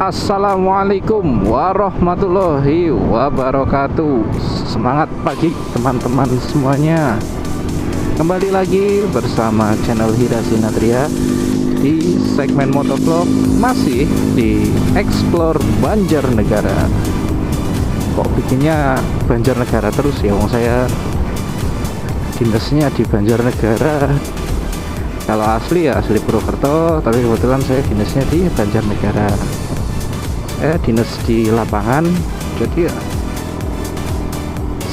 Assalamualaikum warahmatullahi wabarakatuh. Semangat pagi teman-teman semuanya. Kembali lagi bersama channel Hira Sinatria di segmen motovlog, masih di Explore Banjarnegara. Kok bikinnya Banjarnegara terus ya, wong saya dinasnya di Banjarnegara. Kalau asli ya asli Purwokerto, tapi kebetulan saya dinasnya di Banjarnegara. Dinas di lapangan, jadi ya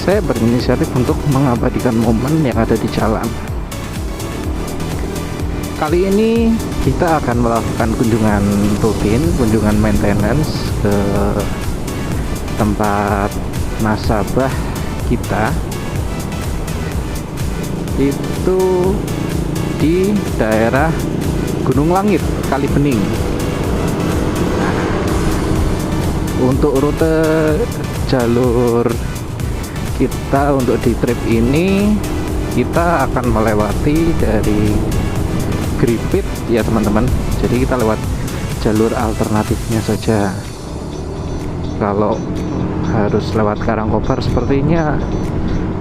saya berinisiatif untuk mengabadikan momen yang ada di jalan. Kali ini kita akan melakukan kunjungan rutin, kunjungan maintenance ke tempat nasabah kita, itu di daerah Gunung Langit, Kalibening. Untuk rute jalur kita untuk di trip ini, kita akan melewati dari Gripit ya teman-teman. Jadi kita lewat jalur alternatifnya saja. Kalau harus lewat Karangkobar sepertinya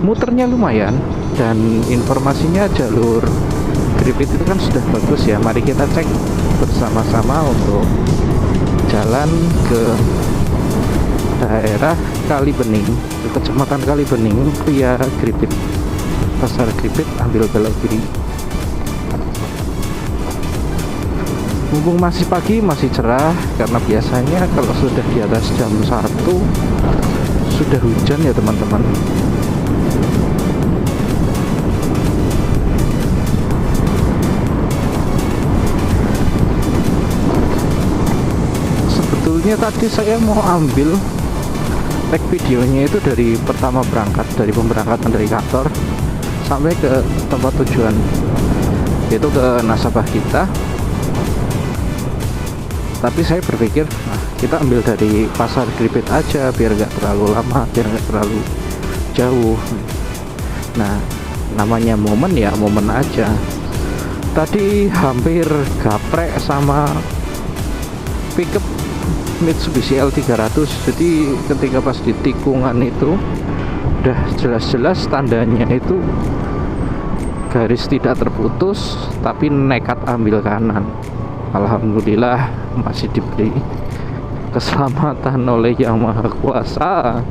muternya lumayan, dan informasinya jalur Gripit itu kan sudah bagus ya. Mari kita cek bersama-sama untuk jalan ke daerah Kalibening, ke kecamatan Kalibening via Gripit, pasar Gripit, ambil belok kiri. Mumpung masih pagi, masih cerah, karena biasanya kalau sudah di atas jam 1 sudah hujan ya teman-teman. Sebetulnya tadi saya mau ambil tag videonya itu dari pertama berangkat, dari pemberangkatan dari kantor sampai ke tempat tujuan, yaitu ke nasabah kita. Tapi saya berpikir, kita ambil dari pasar Gripit aja biar nggak terlalu lama, biar nggak terlalu jauh. Nah, namanya momen ya momen aja. Tadi hampir gaprek sama pickup Mitsubishi L300. Jadi ketika pas di tikungan itu udah jelas-jelas tandanya itu garis tidak terputus, tapi nekat ambil kanan. Alhamdulillah masih diberi keselamatan oleh Yang Maha Kuasa.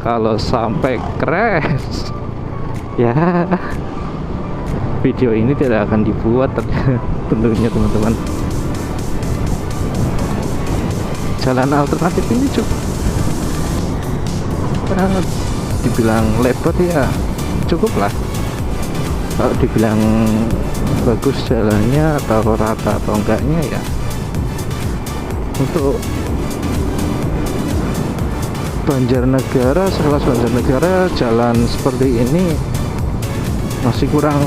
Kalau sampai crash ya video ini tidak akan dibuat tentunya teman-teman. Jalan alternatif ini cukup dibilang lebar ya cukup lah. Kalau dibilang bagus jalannya atau rata atau enggaknya ya, untuk Banjarnegara, sekelas Banjarnegara, jalan seperti ini masih kurang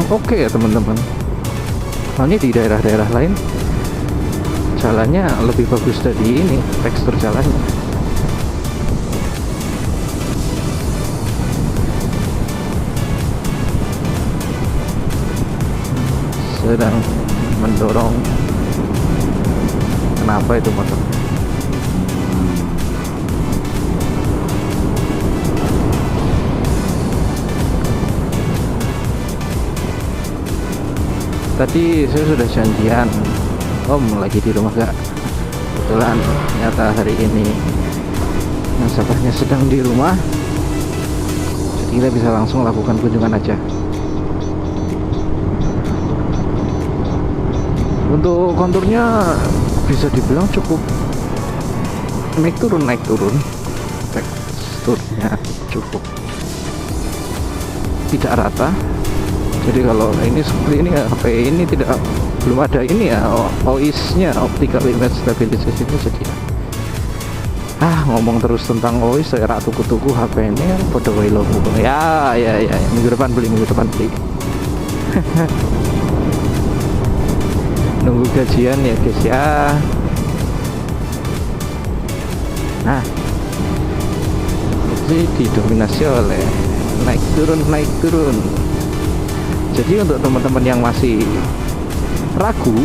oke ya teman-teman. Soalnya di daerah-daerah lain jalannya lebih bagus dari ini, tekstur jalannya. Sedang mendorong, kenapa itu motor? Tadi saya sudah janjian, Om lagi di rumah gak? Kebetulan ternyata hari ini nasabahnya sedang di rumah, jadi kita bisa langsung lakukan kunjungan aja. Untuk konturnya bisa dibilang cukup naik turun, teksturnya cukup tidak rata. Jadi kalau ini seperti ini ya, HP ini belum ada ini ya, OIS-nya, optical image stabilization-nya. Jadi ngomong terus tentang OIS, saya rak tuku HP ini podo wae logo. Ya minggu depan beli. Nunggu gajian ya guys ya. Nah, jadi didominasi oleh naik turun. Jadi untuk teman-teman yang masih ragu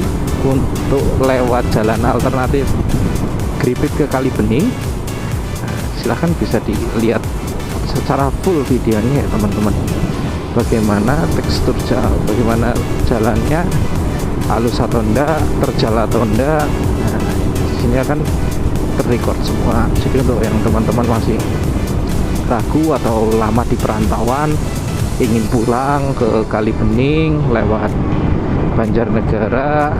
untuk lewat jalan alternatif Gripit ke Kali Bening, silahkan bisa dilihat secara full videonya ya teman-teman, bagaimana tekstur jalan, bagaimana jalannya, halus atau enggak, terjal atau enggak. Nah, sini akan terrecord semua. Jadi untuk yang teman-teman masih ragu atau lama di perantauan, ingin pulang ke Kali Bening lewat Banjarnegara,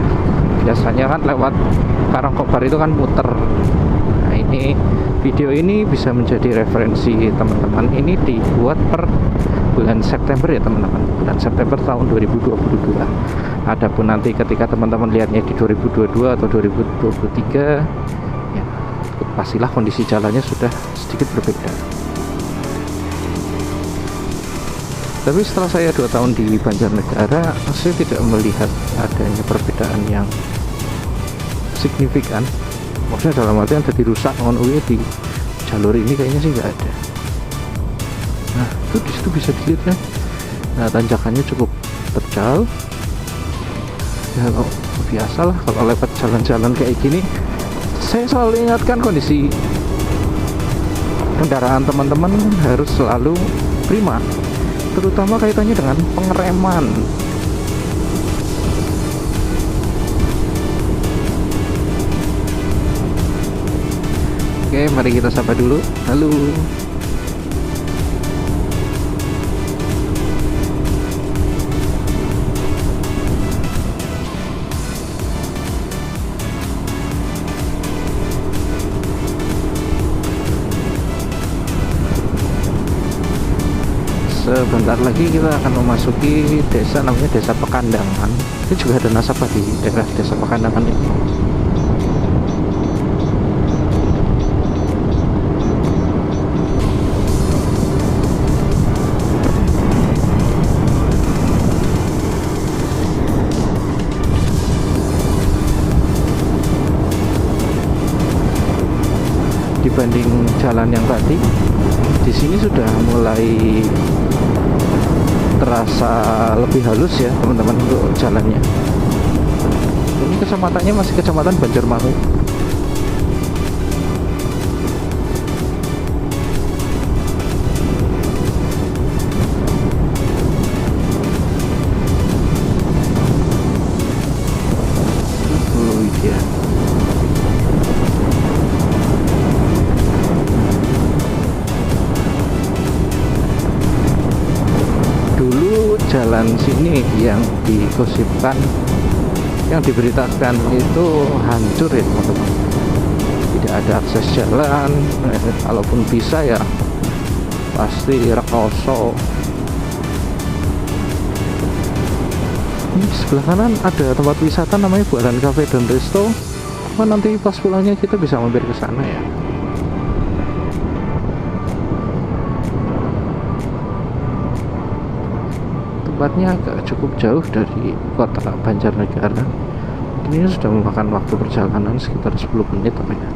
biasanya kan lewat Karangkobar itu kan muter. Nah, ini video ini bisa menjadi referensi teman-teman. Ini dibuat per bulan September ya teman-teman, bulan September tahun 2022. Adapun nanti ketika teman-teman lihatnya di 2022 atau 2023, ya pastilah kondisi jalannya sudah sedikit berbeda. Tapi setelah saya 2 tahun di Banjarnegara, saya tidak melihat adanya perbedaan yang signifikan. Maksudnya dalam artian jadi rusak di jalur ini kayaknya sih nggak ada. Nah, itu di situ bisa dilihat kan. Nah, tanjakannya cukup terjal. Ya, kalau biasalah kalau lewat jalan-jalan kayak gini, saya selalu ingatkan kondisi kendaraan teman-teman harus selalu prima, terutama kaitannya dengan pengereman. Oke, mari kita sapa dulu. Halo. Sebentar lagi kita akan memasuki desa namanya Desa Pekandangan. Itu juga ada nasabah di daerah Desa Pekandangan ini. Dibanding jalan yang tadi, di sini sudah mulai terasa lebih halus ya teman-teman untuk jalannya. Ini kecamatannya masih kecamatan Banjarmangu. Oh iya. Jalan sini yang digosipkan, yang diberitakan itu hancur ya teman-teman, tidak ada akses jalan. Kalaupun bisa ya pasti rekoso. Ini sebelah kanan ada tempat wisata namanya Buaran Cafe dan Resto. Nanti pas pulangnya kita bisa mampir ke sana ya. Tempatnya agak cukup jauh dari kota Banjarnegara. Ini sudah memakan waktu perjalanan sekitar 10 menit tapi ya.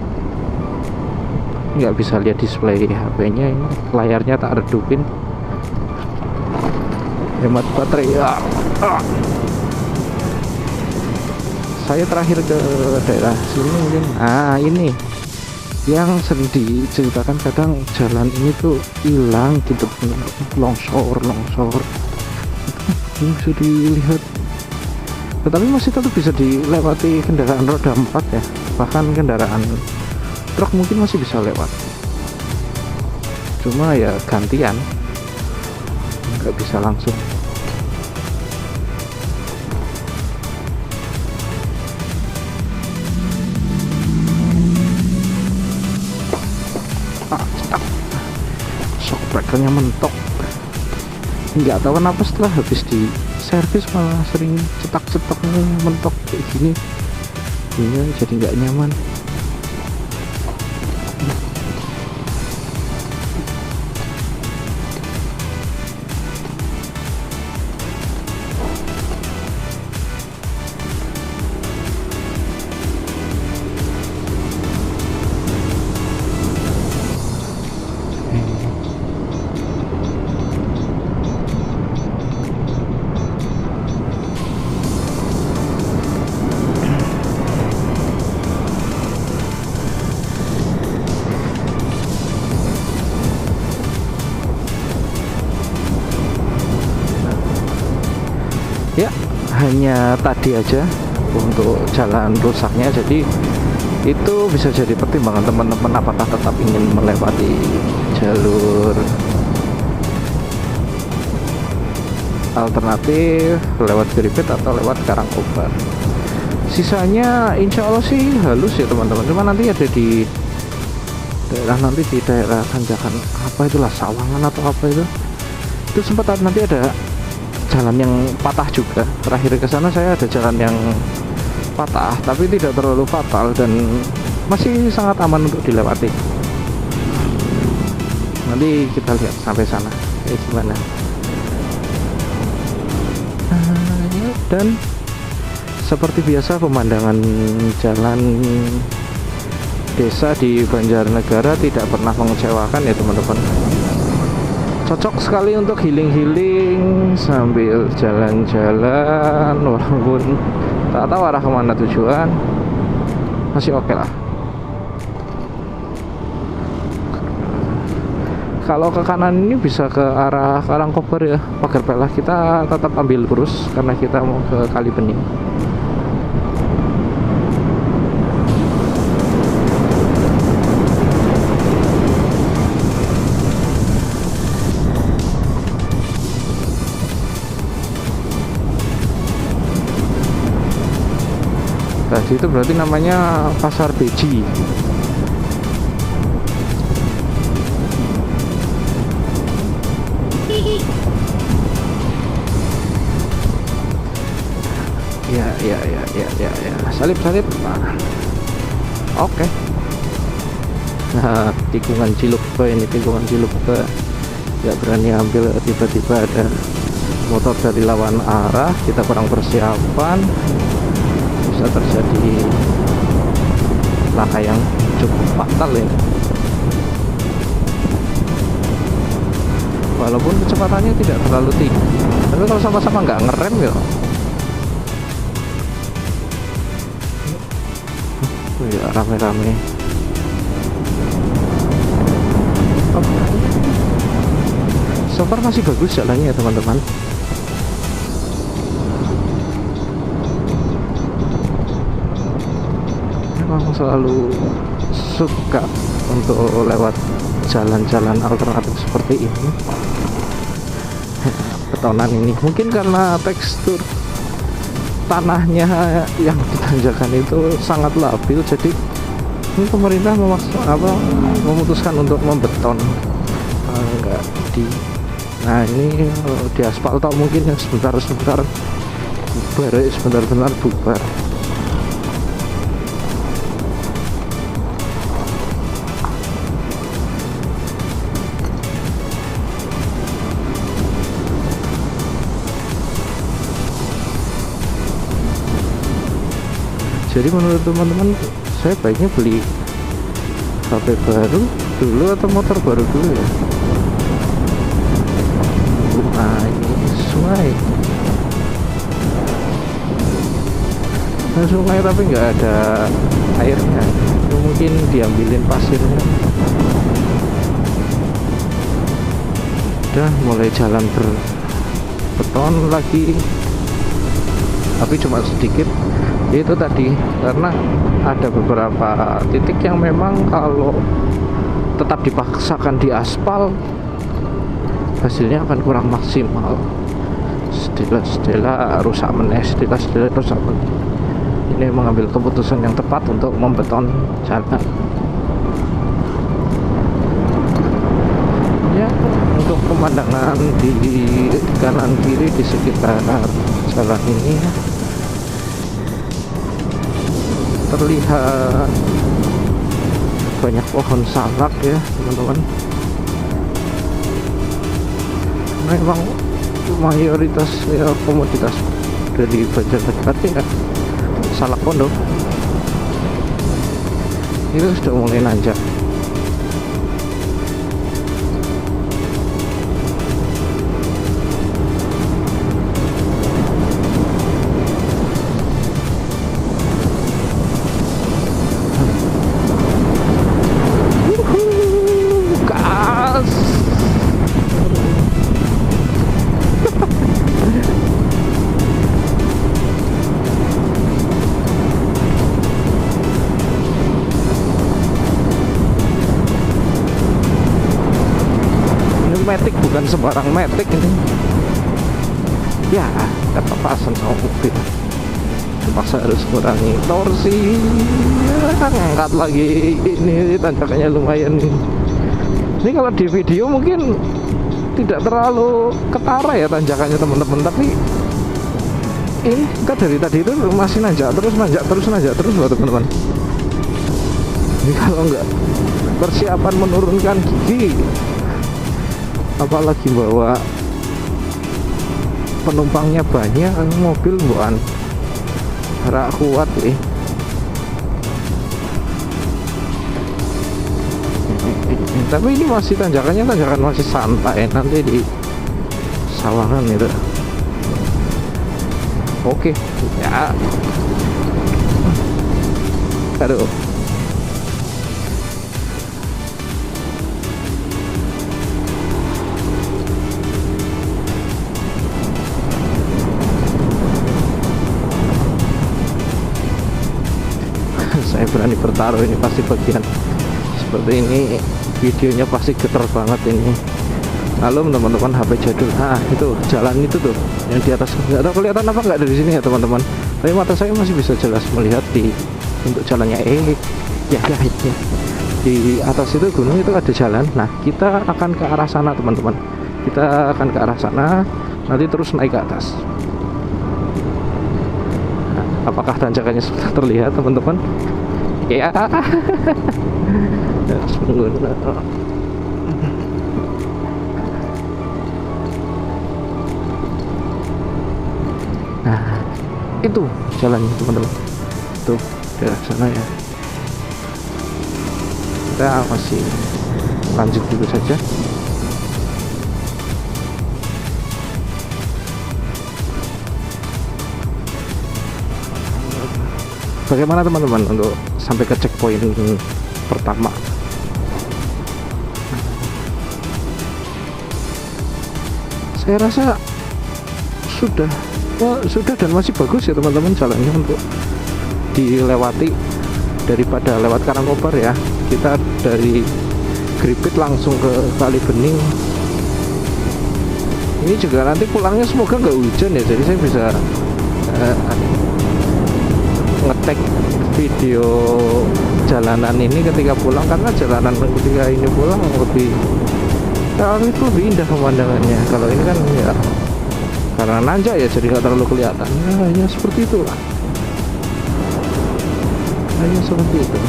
Nggak bisa lihat display HP-nya, ini layarnya tak redupin. Hemat baterai ya. Saya terakhir ke daerah sini mungkin. Ini yang sering diceritakan, kadang jalan ini tuh hilang gitu, longsor. Ini bisa dilihat, tetapi masih tetap bisa dilewati kendaraan roda 4 ya, bahkan kendaraan truk mungkin masih bisa lewat, cuma ya gantian, nggak bisa langsung. Shock breakernya mentok. Nggak tahu kenapa setelah habis di servis malah sering cetak mentok kayak gini. Iya, jadi nggak nyaman. Ya, hanya tadi aja untuk jalan rusaknya, jadi itu bisa jadi pertimbangan teman-teman apakah tetap ingin melewati jalur alternatif lewat Gripit atau lewat Karangkobar. Sisanya insya Allah sih halus ya teman-teman, cuma nanti ada di daerah tanjakan apa itulah, Sawangan atau apa itu sempat nanti ada jalan yang patah juga. Terakhir ke sana saya ada jalan yang patah tapi tidak terlalu fatal dan masih sangat aman untuk dilewati. Nanti kita lihat sampai sana gimana. Dan seperti biasa pemandangan jalan desa di Banjarnegara tidak pernah mengecewakan ya teman-teman. Cocok sekali untuk healing sambil jalan-jalan, walaupun tak tahu arah kemana tujuan, masih oke lah. Kalau ke kanan ini bisa ke arah Karangkobar ya, Pagar Pelah. Kita tetap ambil lurus karena kita mau ke Kali Bening. Tadi itu berarti namanya Pasar Beji. Ya. Salib. Nah. Oke. Nah, tikungan Cilukpe ini, tikungan Cilukpe. Gak berani ambil, tiba-tiba ada motor dari lawan arah, kita kurang persiapan, bisa terjadi laka yang cukup fatal ya. Walaupun kecepatannya tidak terlalu tinggi, tapi kalau sama-sama nggak ngerem ya. Ya rame-rame. So far masih bagus jalannya ya teman-teman. Memang selalu suka untuk lewat jalan-jalan alternatif seperti ini. Betonan ini mungkin karena tekstur tanahnya yang ditanjakan itu sangat labil, jadi ini pemerintah memutuskan untuk membeton, enggak di. Nah ini di aspal atau mungkin yang sebentar bubar, sebentar bubar. Jadi menurut teman-teman, saya baiknya beli HP baru dulu atau motor baru dulu ya. Nah ini sungai. Nah, sungai tapi nggak ada airnya, itu mungkin diambilin pasirnya. Udah mulai jalan berbeton lagi, tapi cuma sedikit. Itu tadi karena ada beberapa titik yang memang kalau tetap dipaksakan di aspal hasilnya akan kurang maksimal. Stila rusak meneh, stila rusak meneh. Ini mengambil keputusan yang tepat untuk membeton jalan. Ya, untuk pemandangan di kanan kiri di sekitar jalan ini terlihat banyak pohon salak ya teman-teman. Memang mayoritas ya komoditas dari Banjarnegara ya salak pondok. Itu sudah mulai nanjak. jangan sembarang metik ini. Ya ketepasan sama mobil, terpaksa harus kurangi torsi ya, ngangkat lagi. Ini tanjakannya lumayan nih. Ini kalau di video mungkin tidak terlalu ketara ya tanjakannya teman-teman, tapi ini kan dari tadi itu masih nanjak terus loh teman-teman. Ini kalau nggak persiapan menurunkan gigi, apalagi bawa penumpangnya banyak, mobil bukan rak kuat nih. Tapi ini masih tanjakan masih santai, nanti di Sawangan itu. Oke ya, aduh. Saya berani bertaruh ini pasti bagian seperti ini videonya pasti getar banget ini. Halo teman-teman, HP jadul. Nah itu jalan itu tuh yang di atas, nggak tahu kelihatan apa nggak dari sini ya teman-teman, tapi mata saya masih bisa jelas melihat di untuk jalannya. Ya di atas itu gunung itu ada jalan. Nah kita akan ke arah sana teman-teman, kita akan ke arah sana nanti terus naik ke atas. Nah, apakah tanjakannya sudah terlihat teman-teman? Ya nah itu jalannya teman-teman, tuh daerah sana ya. Kita masih lanjut dulu saja. Bagaimana teman-teman untuk sampai ke checkpoint pertama? Saya rasa sudah dan masih bagus ya teman-teman jalannya untuk dilewati daripada lewat Karangkobar ya. Kita dari Gripit langsung ke Kali Bening. Ini juga nanti pulangnya semoga nggak hujan ya, jadi saya bisa ngetek video jalanan ini ketika pulang, karena jalanan ketika ini pulang lebih indah pemandangannya. Kalau ini kan ya karena nanjak ya jadi nggak terlalu kelihatan ya seperti itulah. Ya seperti itu.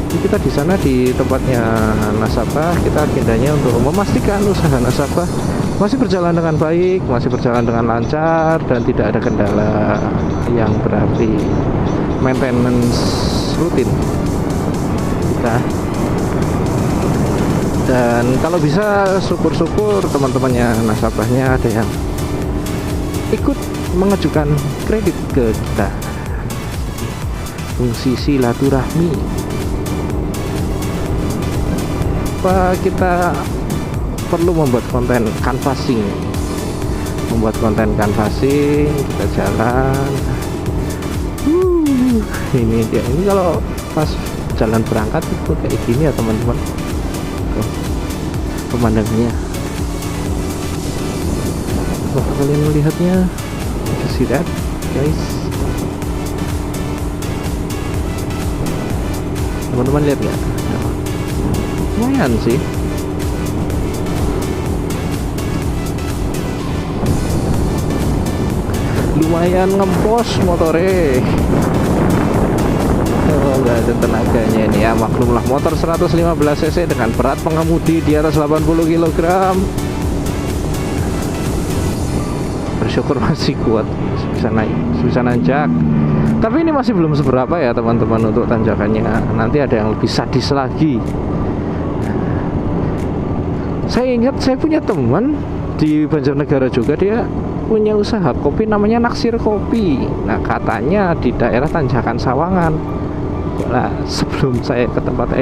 Jadi kita di sana di tempatnya nasabah, kita agendanya untuk memastikan usaha nasabah masih berjalan dengan baik, masih berjalan dengan lancar dan tidak ada kendala yang berarti, maintenance rutin kita. Dan kalau bisa syukur-syukur teman-temannya nasabahnya ada yang ikut mengajukan kredit ke kita. Fungsi silaturahmi. Apa kita perlu membuat konten canvassing, kita jalan. Ini dia, ini kalau pas jalan berangkat itu kayak gini ya teman-teman. Pemandangannya, apakah kalian melihatnya? You see that guys? Teman-teman lihat nggak? Lumayan sih. Lumayan ngempos motornya. Oh, nggak ada tenaganya ini ya, maklumlah motor 115 cc dengan berat pengemudi di atas 80 kg. Bersyukur masih kuat, bisa naik, bisa nanjak. Tapi ini masih belum seberapa ya teman-teman untuk tanjakannya. Nanti ada yang lebih sadis lagi. Saya ingat saya punya teman di Banjarnegara juga, dia punya usaha kopi namanya Naksir Kopi. Nah katanya di daerah Tanjakan Sawangan. Nah sebelum saya ke tempat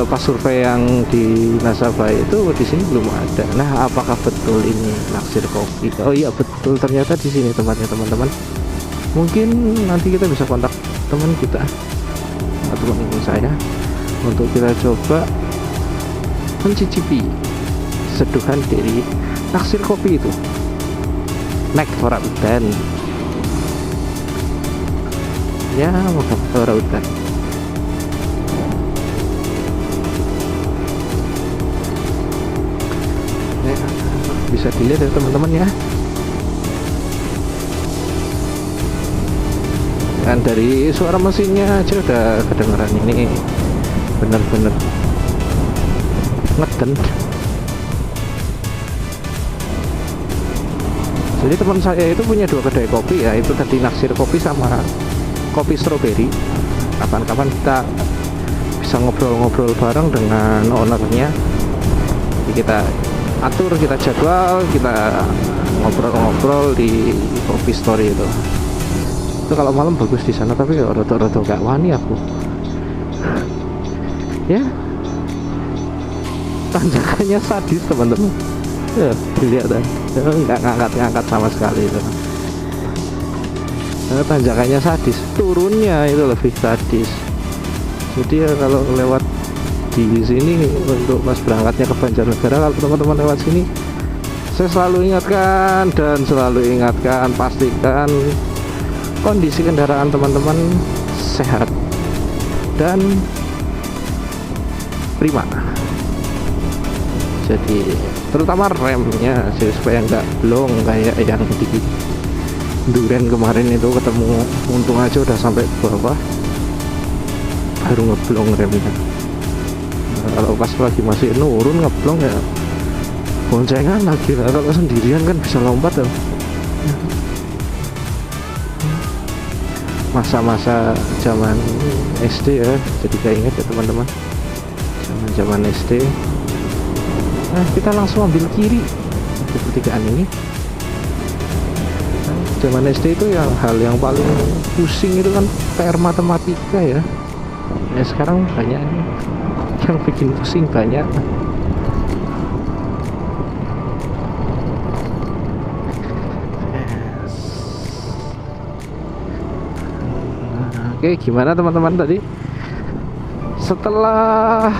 pas survei yang di nasabah itu, di sini belum ada. Nah apakah betul ini Naksir Kopi? Oh iya betul, ternyata di sini tempatnya teman-teman. Mungkin nanti kita bisa kontak teman kita atau teman saya untuk kita coba mencicipi seduhan dari naksir kopi itu. Nek ora udan. Ya, moga ora udan. Ya, bisa dilihat ya teman-teman ya. Dan dari suara mesinnya aja udah kedengeran, ini bener-bener ngeden. Jadi teman saya itu punya 2 kedai kopi ya, itu tadi naksir kopi sama kopi stroberi. Kapan-kapan kita bisa ngobrol-ngobrol bareng dengan ownernya. Jadi kita atur, kita jadwal, kita ngobrol-ngobrol di kopi story itu. Itu kalau malam bagus di sana, tapi rada-rada gak wani aku. Ya, tanjakannya sadis teman-teman. Ya, dilihat kan, nggak ngangkat-ngangkat sama sekali itu. Tanjakannya sadis, turunnya itu lebih sadis. Jadi ya kalau lewat di sini untuk pas berangkatnya ke Banjarnegara, kalau teman-teman lewat sini, saya selalu ingatkan dan selalu ingatkan, pastikan kondisi kendaraan teman-teman sehat dan prima. Jadi terutama remnya, jadi supaya nggak blong kayak yang di Duren kemarin itu ketemu, untung aja udah sampai bawah baru ngeblong remnya. Kalau pas lagi masih nurun ngeblong ya boncengan lagi lah. Kalau sendirian kan bisa lompat loh. Masa-masa zaman SD ya, jadi keinget ya teman-teman, zaman SD. Nah, kita langsung ambil kiri di pertigaan ini. Nah, zaman SD itu yang hal yang paling pusing itu kan PR matematika ya. Ya sekarang banyak yang bikin pusing, banyak. Oke, gimana teman-teman tadi? Setelah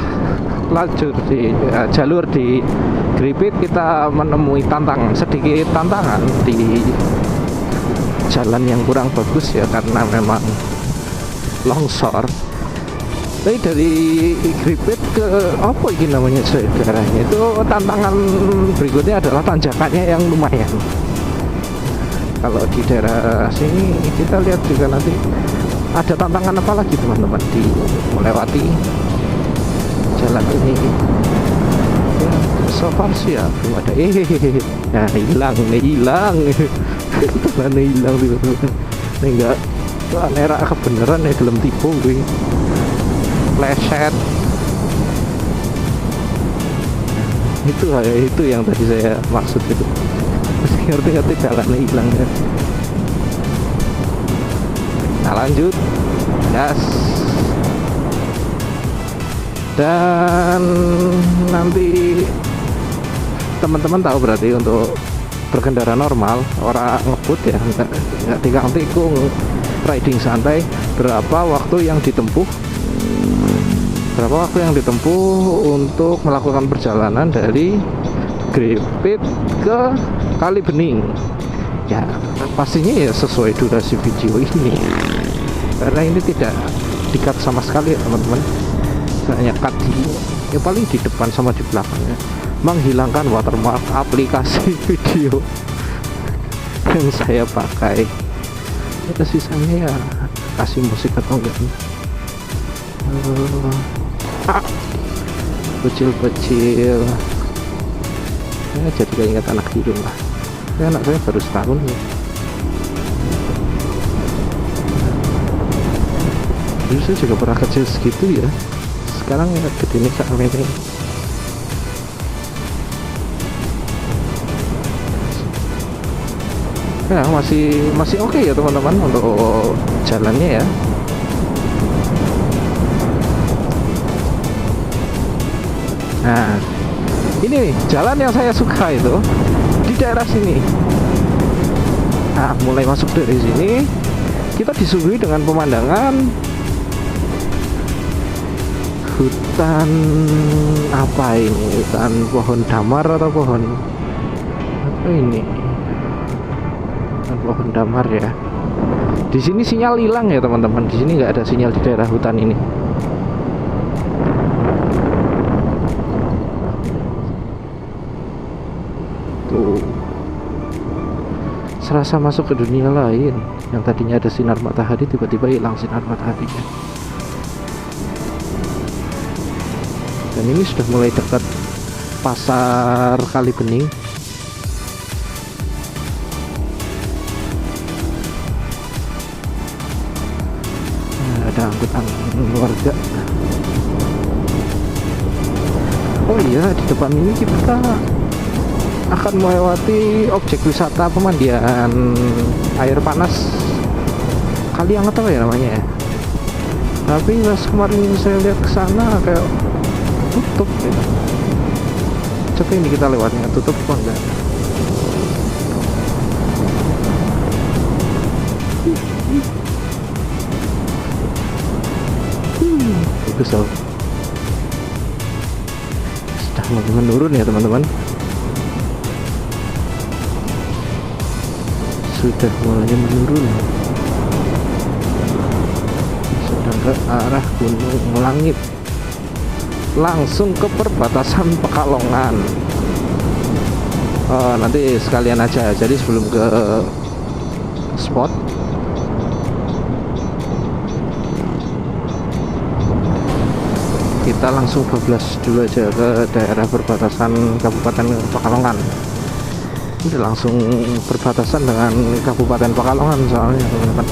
lanjut di jalur di Gripit, kita menemui sedikit tantangan di jalan yang kurang bagus ya, karena memang longsor. Tapi dari Gripit ke apa ini namanya daerahnya itu, tantangan berikutnya adalah tanjakannya yang lumayan. Kalau di daerah sini kita lihat juga nanti ada tantangan apa lagi teman-teman di melewati jalan ini. Ya, so far sih ya belum ada. Nah hilang tangannya hilang tiba-tiba. Ini enggak era kebenaran ya, dalam tipu gue pleset. Itu yang tadi saya maksud itu. Ngerti jalannya hilang ya. Nah lanjut gas, dan nanti teman-teman tahu berarti untuk berkendara normal, orang ngebut ya, nggak tikung-tikung, riding santai, berapa waktu yang ditempuh untuk melakukan perjalanan dari Gripit ke Kalibening. Ya pastinya ya sesuai durasi video ini, karena ini tidak di-cut sama sekali ya teman-teman. Hanya cut ya paling di depan sama di belakangnya, menghilangkan watermark aplikasi video yang saya pakai. Ya sisanya ya kasih musik atau enggak, kecil-kecil ya, jadi kayak anak di rumah. Ya, anak saya baru setahun ya. Dulu saya juga pernah kecil segitu ya. Sekarang ya gede nih Kak Mene. Ya masih oke ya teman-teman untuk jalannya ya. Nah ini nih jalan yang saya suka itu di daerah sini. Nah mulai masuk dari sini kita disuguhi dengan pemandangan hutan apa ini? Hutan pohon damar atau pohon apa ini? Hutan pohon damar ya. Di sini sinyal hilang ya teman-teman. Di sini nggak ada sinyal di daerah hutan ini. Tuh. Serasa masuk ke dunia lain. Yang tadinya ada sinar matahari tiba-tiba hilang sinar mataharinya. Dan ini sudah mulai dekat pasar Kalibening. Nah, ada angkutan warga. Oh iya, di depan ini kita akan melewati objek wisata pemandian air panas Kali Anget apa ya namanya ya. Tapi pas kemarin saya lihat ke sana kayak tutup ya. Coba ini kita lewatnya tutup kok enggak. Bagus loh. Sudah mulai menurun ya teman-teman. Sudah mulai menurun. Sedang ke arah Gunung Langit. Langsung ke perbatasan Pekalongan. Oh, nanti sekalian aja. Jadi sebelum ke spot kita langsung bablas dulu aja ke daerah perbatasan Kabupaten Pekalongan. Udah langsung perbatasan dengan Kabupaten Pekalongan soalnya teman-teman.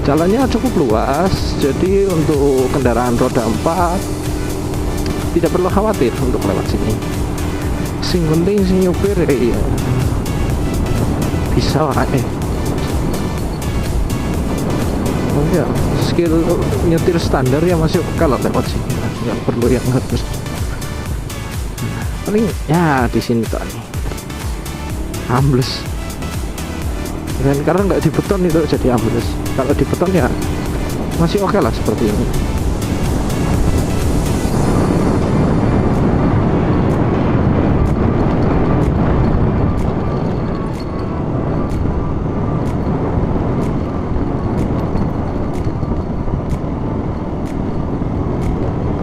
Jalannya cukup luas, jadi untuk kendaraan roda 4 tidak perlu khawatir untuk lewat sini. Sing penting si nyupir ya bisa lah oh ya, skill nyetir standar ya masih kalau lewat sini, nggak perlu yang harus paling ya di sini tuh nih ambles. Dan karena nggak dibeton itu jadi ambles. Kalau dibeton ya masih oke lah seperti ini.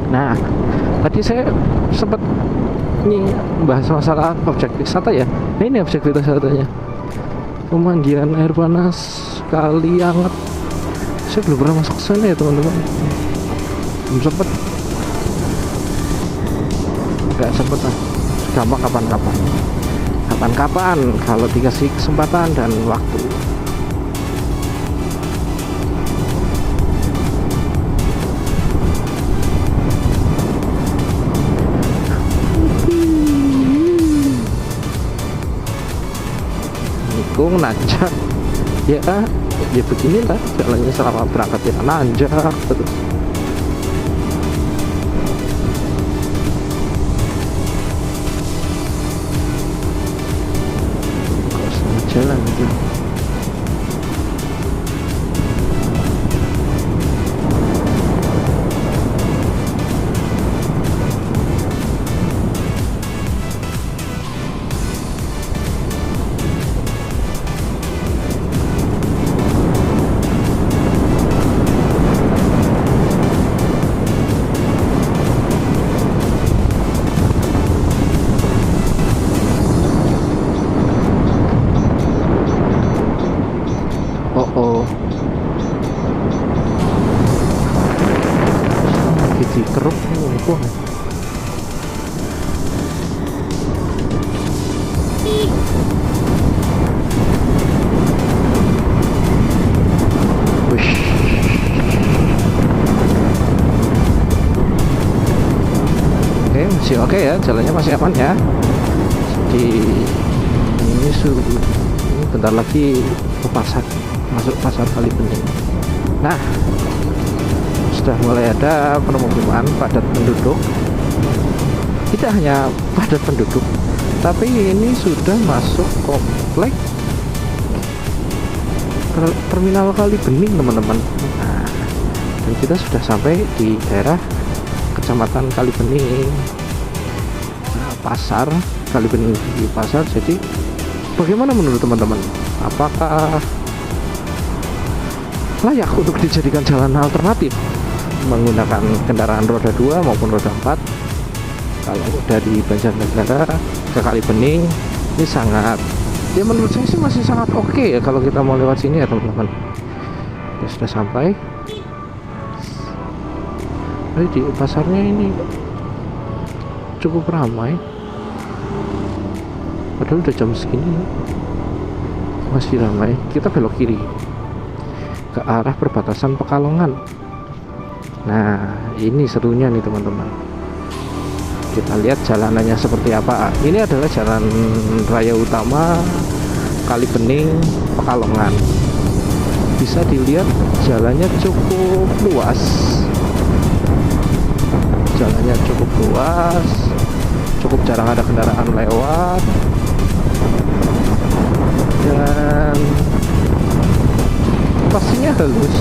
Nah, tadi saya sempat bahas masalah objek wisata ya. Nah, ini objek wisatanya. Pemandian air panas Kali Anget. Saya belum pernah masuk ke sana ya teman-teman. Belum sempet. Gak sempet lah. Gampang kapan-kapan. Kapan-kapan kalau dikasih kesempatan dan waktu. Nikung nanjak ya beginilah jalannya selama berangkat ya, nanjak terus. Kok sama jalan gitu. Keruk kok. Oke, masih oke ya, jalannya masih aman ya. Jadi ini menyusul. Ini bentar lagi ke pasar, masuk pasar Kalibening. Nah, sudah mulai ada pemukiman padat penduduk. Tidak hanya padat penduduk, tapi ini sudah masuk komplek terminal Kalibening, teman-teman. Nah, dan kita sudah sampai di daerah kecamatan Kalibening, pasar Kalibening di pasar. Jadi bagaimana menurut teman-teman, apakah layak untuk dijadikan jalan alternatif menggunakan kendaraan roda 2 maupun roda 4? Kalau dari Banjarnegara ke Kalibening ini sangat, ya menurut saya sih masih sangat oke ya kalau kita mau lewat sini ya teman-teman. Ya, sudah sampai. Di pasarnya ini cukup ramai, padahal udah jam segini masih ramai. Kita belok kiri ke arah perbatasan Pekalongan. Nah, ini serunya nih teman-teman. Kita lihat jalanannya seperti apa. Ini adalah jalan raya utama Kalibening Pekalongan. Bisa dilihat jalannya cukup luas. Jalannya cukup luas, cukup jarang ada kendaraan lewat, dan pastinya halus.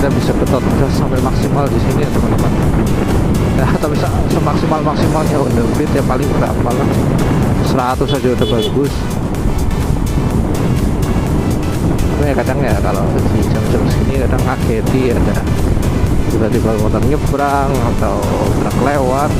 Kita bisa betot gas sampai maksimal di sini ya teman-teman. Ya, tapi semaksimal-maksimalnya Honda Beat ya paling berapa lah, 100 aja udah bagus. Tapi ya kadang ya kalau di jam-jam segini kadang ngageti, ada tiba-tiba motor nyebrang atau truk lewat.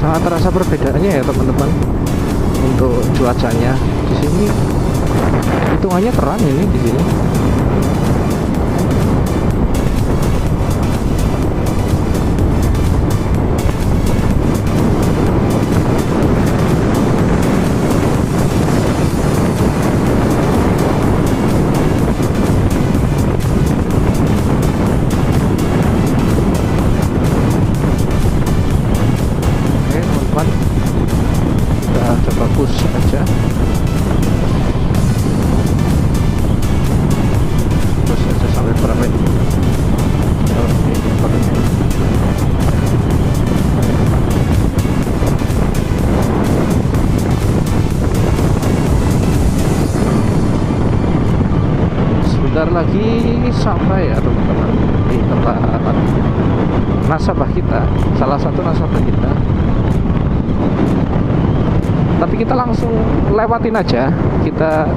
Sangat terasa perbedaannya ya teman-teman. Untuk cuacanya di sini hitungannya terang ini di sini. Fokus aja, terus aja sampai berapa ini? Sebentar lagi sampai ya teman-teman di tempat nasabah kita, salah satu nasabah kita. Tapi kita langsung lewatin aja, kita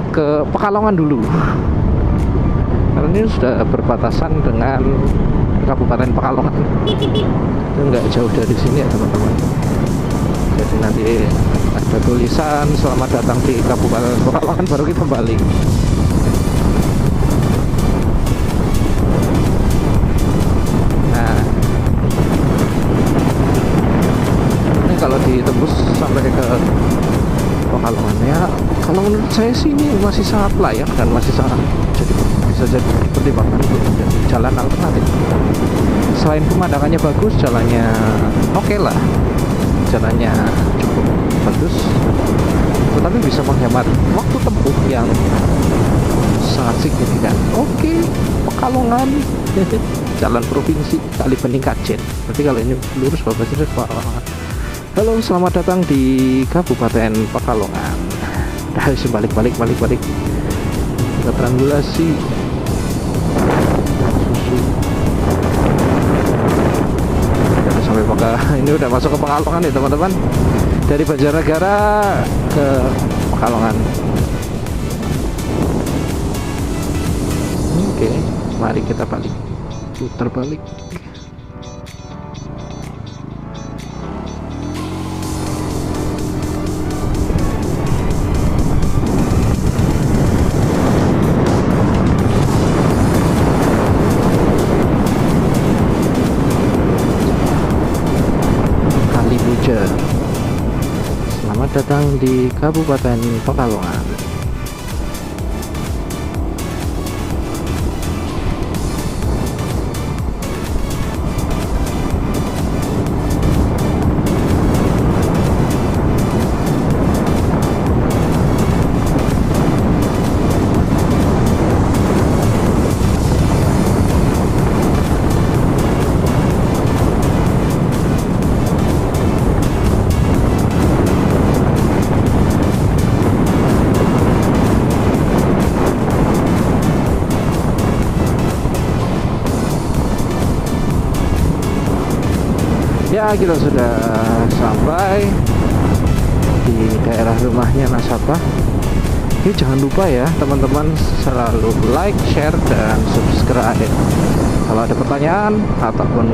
ke Pekalongan dulu karena ini sudah berbatasan dengan Kabupaten Pekalongan. Itu nggak jauh dari sini ya teman-teman. Jadi nanti ada tulisan selamat datang di Kabupaten Pekalongan, baru kita balik. Kalau ditembus sampai ke Pekalongan ya, kalau menurut saya sih ini masih sangat layak dan masih sangat bisa jadi pertimbangan untuk menjadi jalan alternatif. Selain pemandangannya bagus, jalannya oke lah, jalannya cukup bagus, tetapi bisa menghemat waktu tempuh yang sangat signifikan. Oke, Pekalongan jalan provinsi Kalibening Kajen. Berarti kalau ini lurus bapak sudah Pekalongan. Halo, selamat datang di Kabupaten Pekalongan. Harus balik. Kita triangulasi. Susu. sampai ini udah masuk ke Pekalongan nih teman-teman, dari Banjarnegara ke Pekalongan. Oke, mari kita balik, putar balik. Selamat datang di Kabupaten Pekalongan. Ya, kita sudah sampai di daerah rumahnya nasabah. Jadi jangan lupa ya teman-teman, selalu like, share, dan subscribe. Kalau ada pertanyaan ataupun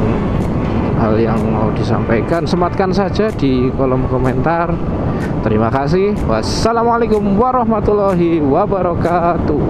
hal yang mau disampaikan, sematkan saja di kolom komentar. Terima kasih. Wassalamualaikum warahmatullahi wabarakatuh.